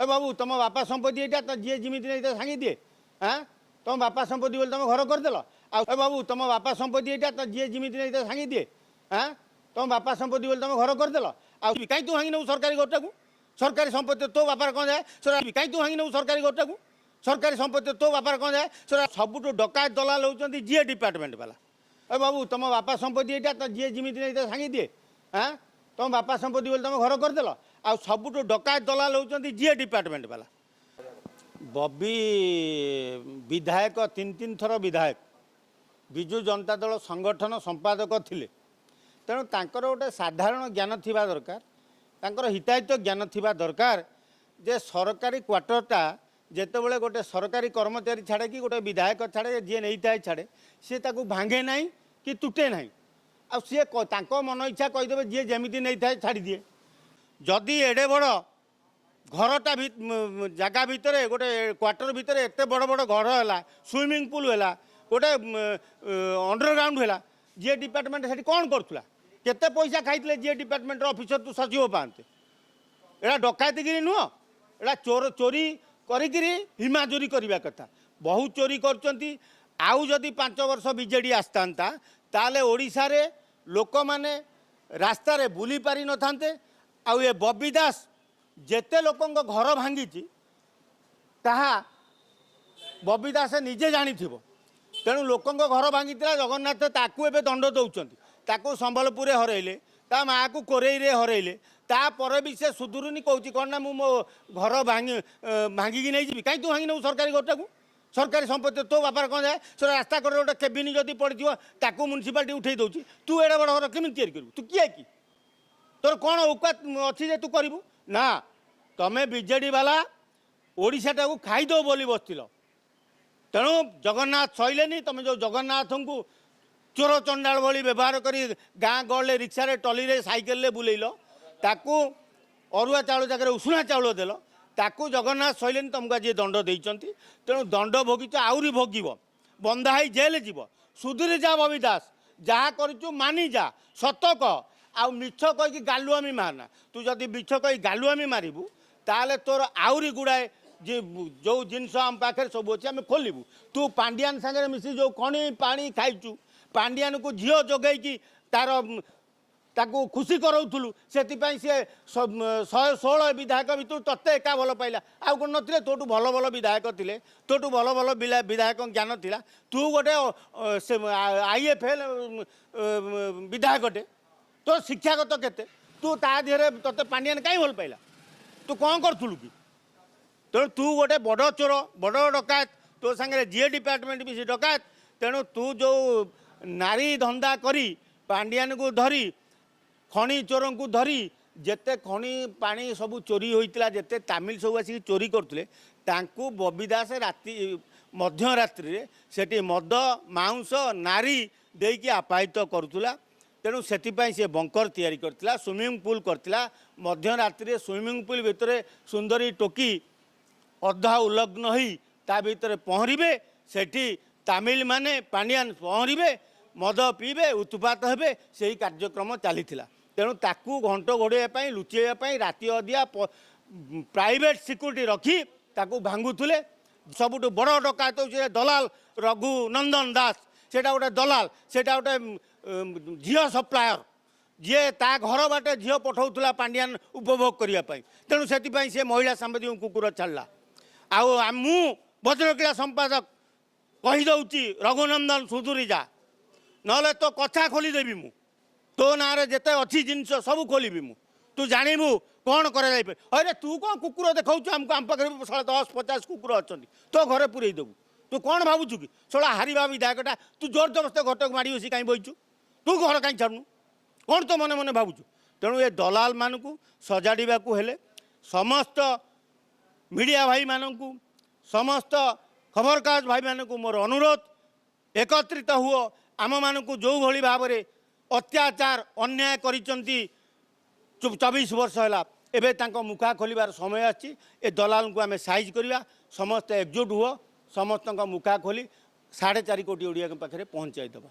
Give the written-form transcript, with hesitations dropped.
बाबू तुम बापा संपत्ति यहाँ तो जी जमी नहीं सांगी दिए हाँ तुम बापा संपत्ति बोले तुम घर करदेल आ बाबू तुम बापा संपत्ति यहाँ तो जी जमी नहीं सांगी दिए हाँ तुम बापा संपत्ति बोले तुम घर करदेल आ कहीं तू भांगी नौ सरकारी घरटा को सरकारी संपत्ति तो बापार कौन जाए कहीं तू भांगी नौ सरकारी घरटा को सरकारी संपत्ति तो बापार कौन जाए सबुठ डकायत दलाल होती जीए डिपार्टमेंट वाला ए बाबू तुम बापा संपत्ति यहाँ तो जी जमी नहीं सांगी दिए हाँ तुम बापा संपत्ति बोले तुम घर करदेल आ सबुठ डकायत दलाल होती जीए डिपार्टमेंट वाला बबी विधायक तीन तीन थर विधायक विजु जनता दल संगठन संपादक थिले तेणु तांकर गोटे साधारण ज्ञान थिबा दरकार तांकर हिताहित ज्ञान थिबा दरकार जे सरकारी क्वार्टरटा जेतेबेले गोटे सरकारी कर्मचारी छाड़े कि गोटे विधायक छाड़े जी नहीं था छाड़े सी ताकू भांगे ना कि तुटे ना आ सी मन इच्छा कहीदेवे जी जमी नहीं था छाड़ी दिए जदि एडे बड़ घरटा जगह भितर गोटे क्वार्टर भितर एत बड़ बड़ घर है स्विमिंग पूल है गोटे अंडरग्राउंड है जी डिपार्टमेंट से कौन करूला केते पैसा खाई जी डिपार्टमेंट ऑफिसर तू सचिव पाते एटा डकायतगिरी नुह एटा चोर चोरी करी हिमाचोरी करवा कथा बहुत चोरी करचंती आउ जदि 5 वर्ष बीजेडी आसता ताले ओडिशा रे लोक माने रास्ता रे बुली पारि न थांते आउ ये बबी दास जेते लोकंग घर भांगी ताहा बबी दास निजे जानी तेणु लोकंग घर भांगी जगन्नाथ ताकू एबे दंड दौरान ताकू संबलपुर हरइले ता माँ को कोरेई हरइले तापर भी से सुधुरुनी कौची कौन ना मो घर भांगिकी नहीं जी कहीं तू भांगी नौ सरकारी घरटा को सरकारी संपत्ति तो बापार कौन जाए सर रास्ता कर गोटे केबिन जदि पड़ो ताकू म्यूनिसिपालिटी उठे दूसरी तू एडे बड़ घर केमी तैयारी करू तू किए कि तोर कौन औकात अच्छी जे तू करू ना तमें बीजेडी वाला ओडिशाटा को खाईदो बोली बसथिल तेणु जगन्नाथ सैलेनी तुम जो जगन्नाथ को चोर चंडाल भली व्यवहार करी गाँ गहले रिक्शा टली साइकेल बुलेल ताकू अरुआ चाउल जगह उषुना चाउल देल ताकू जगन्नाथ सैलेनी तुमको आज दंड देइचंती तेणु दंड भोगी आहरी भोगव बंधा ही जेल जीव सुधीरी जा बबी दास जहाँ करू मानी जा सत कह आ मिछ कहीकि गालुआमी मारना तू जदि मिछ कही गालुआमी मारू ताले तोर आहरी गुड़ाए जो जिनस आम पाखे सब अच्छे आम खोलू तू पांडियान सागर मिसी जो खणी पानी खाइचु पांडियान को झील जोगेकी तार ताकू खुशी कराऊलु से सी 116 विधायक भितर तत्ते एका भल पाइला आउ कौन नी तोटू भल भल विधायक थे तोटू भल भल विधायक ज्ञान थिला तू गोटे IFL विधायकटे तो शिक्षागत केते तू ता देहरे तत्ते पांडियान कहीं भल पाइला तू कौन करूँ कि तेणु तू गोटे बड़ चोर बड़ डकायत तो सागर जीए डिपार्टमेंट भी डकायत तेणु तू जो नारी धंदा करी पांडियान को धरी खणी चोर को धरी जेते खणी पानी सब चोरी होता जेते तामिल सब आसिक चोरी करते तांकू बबी दास राति मध्यरात्रि सेठी मद मांस नारी देकी आपाहित करुला तेणु से बंकर तैयारी करथिला स्विमिंग पूल करथिला मध्यरात्रि स्विमिंग पूल भितर सुंदरी टोकी अधा उल्लग्न होई ता भितर पहरिबे सेठी तामिल माने पांडियान पहरिबे मद पीबे उत्पात हेबे से कार्यक्रम चलीथिला तेणु ताकू घंट घोड़ाई लुचेवाई राति अदिया प्राइवेट सिक्यूरीटी रखी ताकू भांगुले सबुठ बड़ डकायत होचे दलाल रघु नंदन दास सेटा गोटे दलाल सेटा गोटे झील सप्लायर जी ता घर बाटे झील पठाऊला पांडियान उपभोग करने तेणु से महिला सांबादिक कुकुर छाड़ा मु वज्रक्रीड़ा संपादक कहीदे रघुनंदन सुधुरी जा ना तो कथा खोलीदेवी मु तो ना जिते अच्छी जिनस सब खोलि मु तू जानबू कौन कर अरे तू कौन कुकुर देखा आमको आम पाखे 10-50 कुकुर अच्छा तो घरे पूरे देवु तू कौन भावुचु कि सोला हारिबा विधायकटा तू जोर जबरदस्त घटक माड़ी बसी कहीं बहीचु तू घर कहीं छाड़ू कौन तो मने मने भावुचु तेणु ये दलाल मानू सजाड़ा हेले समस्त मीडिया भाई मानू समस्त खबरकागज भाई मानू मोर अनुरोध एकत्रित हुओ आम मानू जो भली भाव में अत्याचार अन्याय करिचंती 24 वर्ष है एवं मुखा खोलिबार समय आछि ए दलाल को आम साइज करवा समस्त एकजुट हुओ समस्त मुखा खोली 4.5 कोटी ओडिया पाखे पहुँचाई देवा।